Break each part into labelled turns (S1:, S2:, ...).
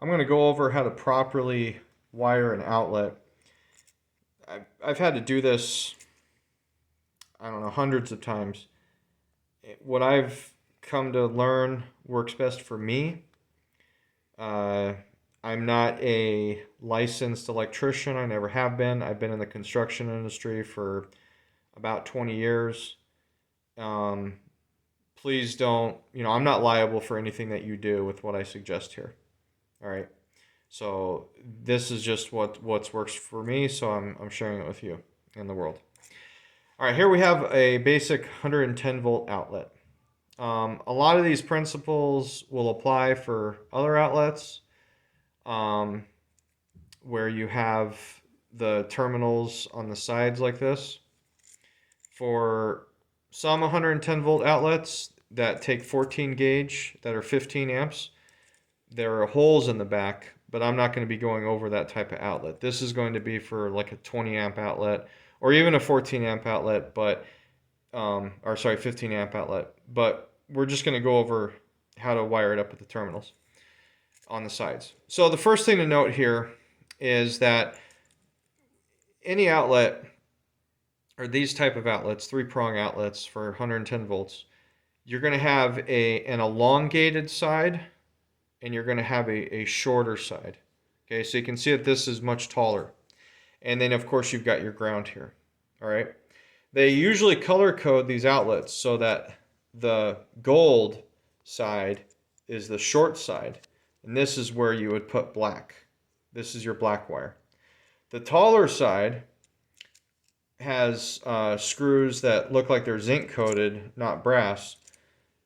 S1: I'm going to go over how to properly wire an outlet. I've had to do this, I don't know, hundreds of times. What I've come to learn works best for me. Uh, I'm not a licensed electrician. I never have been. I've been in the construction industry for about 20 years. Um, Please don't, I'm not liable for anything that you do with what I suggest here. All right. So this is just what's works for me, so I'm sharing it with you in the world. All right, here we have a basic 110 volt outlet. A lot of these principles will apply for other outlets, um, where you have the terminals on the sides like this. For some 110 volt outlets that take 14 gauge that are 15 amps, there are holes in the back, but I'm not going to be going over that type of outlet. This is going to be for like a 20 amp outlet or even a 14 amp outlet, but or sorry, 15 amp outlet. But we're just going to go over how to wire it up at the terminals on the sides. So the first thing to note here is that any outlet or these type of outlets, three-prong outlets for 110 volts, you're going to have an elongated side and you're going to have a shorter side. Okay, so you can see that this is much taller. And then, of course, you've got your ground here. All right. They usually color code these outlets so that the gold side is the short side. And this is where you would put black. This is your black wire. The taller side has screws that look like they're zinc coated, not brass.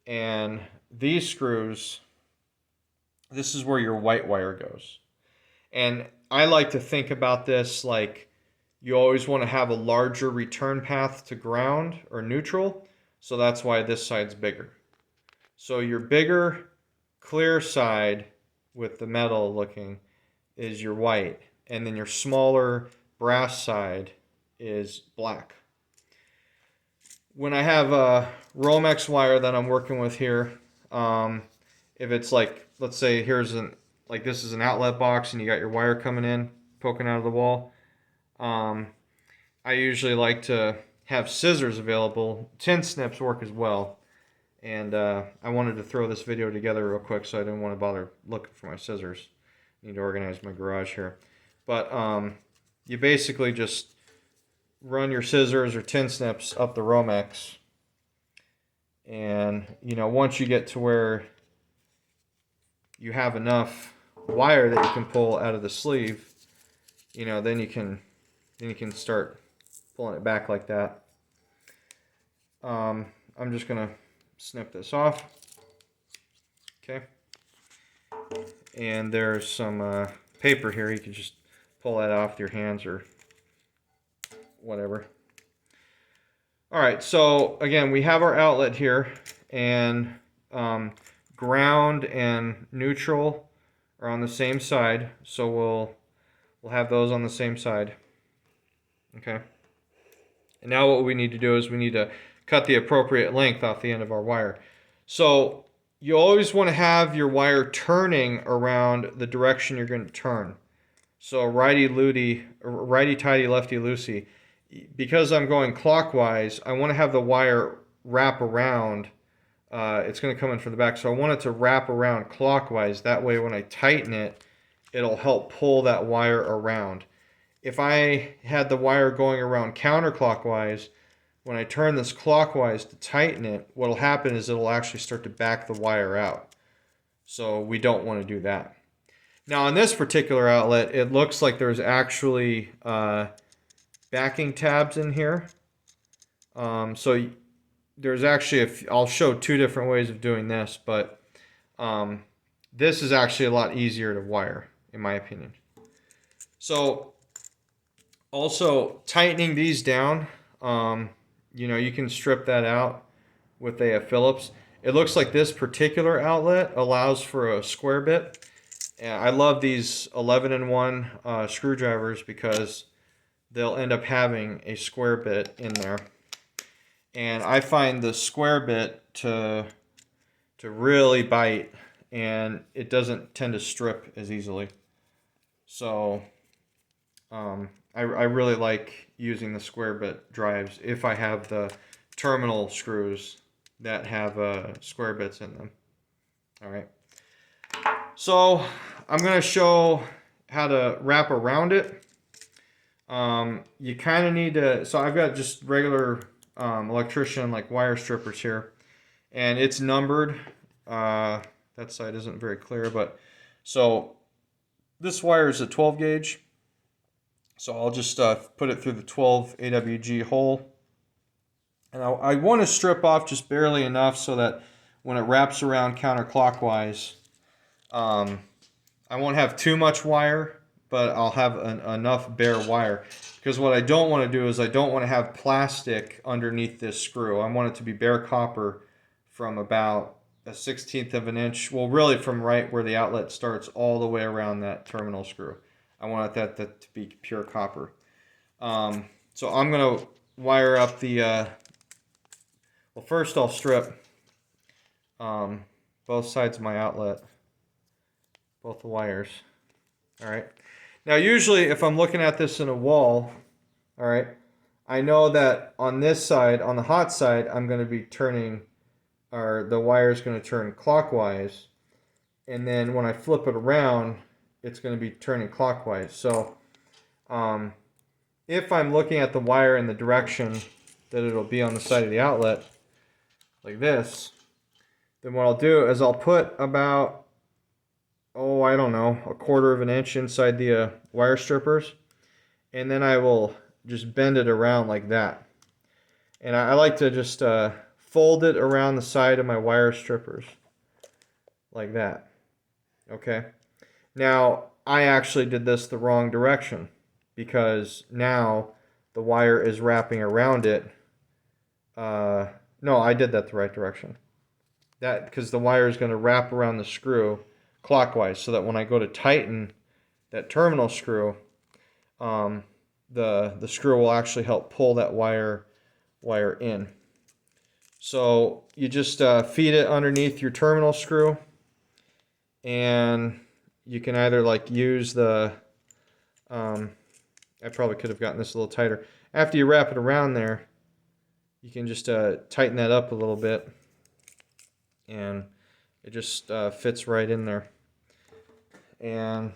S1: And these screws, this is where your white wire goes. And I like to think about this like you always want to have a larger return path to ground or neutral. So that's why this side's bigger. So your bigger clear side with the metal looking is your white. And then your smaller brass side is black. When I have a Romex wire that I'm working with here, if it's like, let's say like this is an outlet box and you got your wire coming in, poking out of the wall, I usually like to have scissors available. Tin snips work as well. And I wanted to throw this video together real quick, so I didn't want to bother looking for my scissors. Need to organize my garage here. But you basically just run your scissors or tin snips up the Romex. And, once you get to where you have enough wire that you can pull out of the sleeve, then you can start pulling it back like that. I'm just gonna snip this off. Okay. And there's some paper here. You can just pull that off with your hands or whatever. All right, so again, we have our outlet here, and ground and neutral are on the same side, so we'll have those on the same side. Okay. And now what we need to do is we need to cut the appropriate length off the end of our wire. So you always want to have your wire turning around the direction you're going to turn. So righty-tighty, lefty-loosey. Because I'm going clockwise, I want to have the wire wrap around. It's going to come in from the back, so I want it to wrap around clockwise. That way when I tighten it, it'll help pull that wire around. If I had the wire going around counterclockwise, when I turn this clockwise to tighten it, what'll happen is it'll actually start to back the wire out. So we don't want to do that. Now on this particular outlet, it looks like there's actually backing tabs in here. So there's actually, I'll show two different ways of doing this, but this is actually a lot easier to wire, in my opinion. So also tightening these down, you can strip that out with a Phillips. It looks like this particular outlet allows for a square bit. And I love these 11-in-1 screwdrivers because they'll end up having a square bit in there. And I find the square bit to really bite and it doesn't tend to strip as easily. So I really like using the square bit drives if I have the terminal screws that have square bits in them. All right. So I'm going to show how to wrap around it. You kind of need to, so I've got just regular electrician like wire strippers here, and it's numbered. That side isn't very clear, but so this wire is a 12 gauge. So I'll just put it through the 12 AWG hole. And I want to strip off just barely enough so that when it wraps around counterclockwise, I won't have too much wire, but I'll have enough bare wire. Because what I don't want to do is I don't want to have plastic underneath this screw. I want it to be bare copper from about 1/16 of an inch. Well, really from right where the outlet starts all the way around that terminal screw. I want that to be pure copper. So I'm going to wire up the, well, first I'll strip both sides of my outlet, both the wires. All right. Now, usually if I'm looking at this in a wall, all right, I know that on this side, on the hot side, I'm going to be turning, or the wire is going to turn clockwise. And then when I flip it around, it's going to be turning clockwise. So if I'm looking at the wire in the direction that it'll be on the side of the outlet, like this, then what I'll do is I'll put about, oh, I don't know, 1/4 of an inch inside the wire strippers, and then I will just bend it around like that. And I like to just fold it around the side of my wire strippers like that. Okay. Now, I actually did this the wrong direction because now the wire is wrapping around it. No, I did that the right direction. That because the wire is going to wrap around the screw clockwise, so that when I go to tighten that terminal screw, the screw will actually help pull that wire in. So you just feed it underneath your terminal screw, and you can either like use the, I probably could have gotten this a little tighter. After you wrap it around there, you can just tighten that up a little bit, and it just fits right in there. And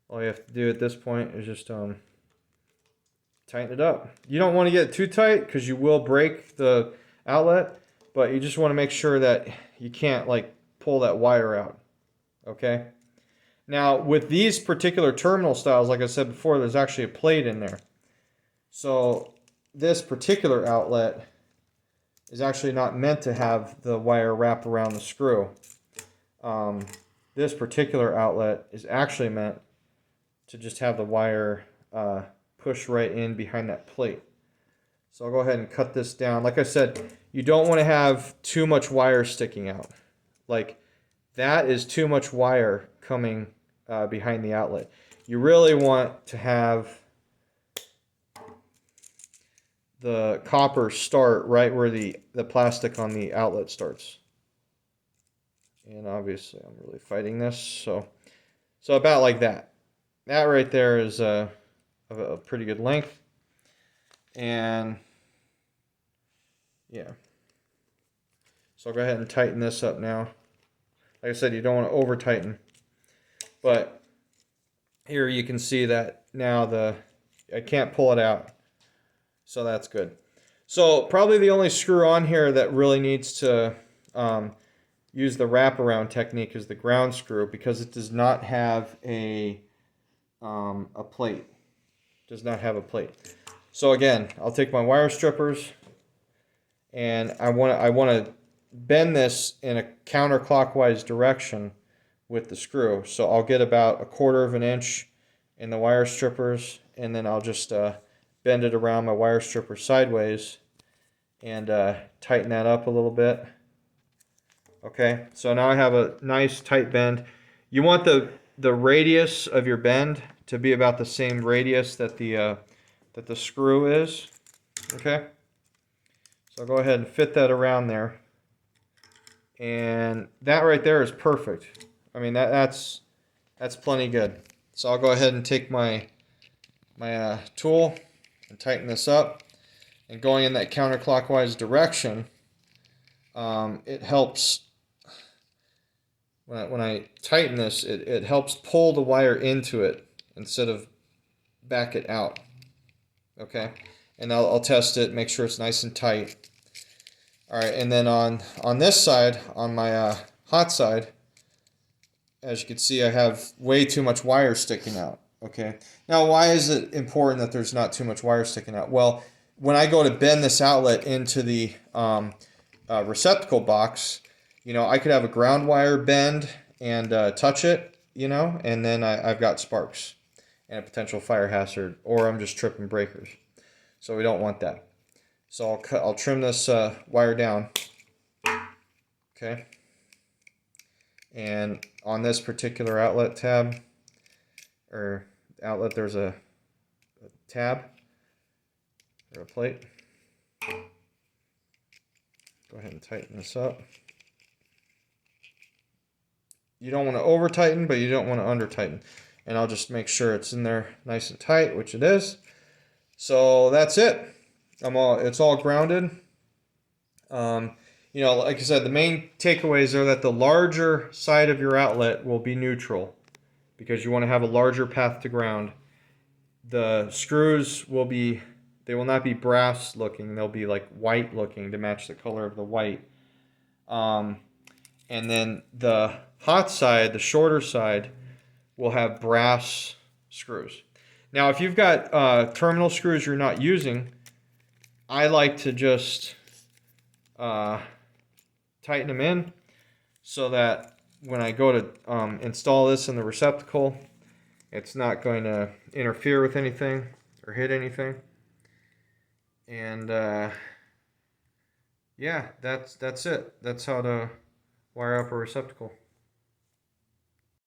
S1: all you have to do at this point is just tighten it up. You don't want to get too tight because you will break the outlet, but you just want to make sure that you can't like pull that wire out. Okay? Now, with these particular terminal styles, like I said before, there's actually a plate in there. So this particular outlet is actually not meant to have the wire wrap around the screw. This particular outlet is actually meant to just have the wire push right in behind that plate. So I'll go ahead and cut this down. Like I said, you don't want to have too much wire sticking out. Like that is too much wire coming behind the outlet. You really want to have the copper start right where the plastic on the outlet starts. And obviously I'm really fighting this, so about like that. That right there is a pretty good length. And yeah. So I'll go ahead and tighten this up now. Like I said, you don't want to over tighten. But here you can see that now I can't pull it out. So that's good. So probably the only screw on here that really needs to use the wraparound technique is the ground screw, because it does not have a plate. It does not have a plate. So again, I'll take my wire strippers, and I want to bend this in a counterclockwise direction with the screw. So I'll get about 1/4 of an inch in the wire strippers, and then I'll just bend it around my wire stripper sideways and tighten that up a little bit. Okay, so now I have a nice tight bend. You want the radius of your bend to be about the same radius that the screw is. Okay, so I'll go ahead and fit that around there, And that right there is perfect. I mean, that's plenty good. So I'll go ahead and take my tool and tighten this up. And going in that counterclockwise direction, it helps. When I tighten this, it helps pull the wire into it instead of back it out. Okay, and I'll test it, make sure it's nice and tight. All right, and then on this side, on my hot side, as you can see, I have way too much wire sticking out. Okay, now why is it important that there's not too much wire sticking out? Well, when I go to bend this outlet into the receptacle box, you know, I could have a ground wire bend and touch it, you know, and then I've got sparks and a potential fire hazard, or I'm just tripping breakers. So we don't want that. So I'll trim this wire down. Okay. And on this particular outlet tab, or outlet, there's a tab or a plate. Go ahead and tighten this up. You don't want to over tighten, but you don't want to under tighten. And I'll just make sure it's in there nice and tight, which it is. So that's it. It's all grounded. You know, like I said, the main takeaways are that the larger side of your outlet will be neutral because you want to have a larger path to ground. The screws they will not be brass looking. They'll be like white looking to match the color of the white. And then the hot side, the shorter side, will have brass screws. Now, if you've got terminal screws you're not using, I like to just tighten them in so that when I go to install this in the receptacle, it's not going to interfere with anything or hit anything. And yeah, that's it. That's how to wire up a receptacle.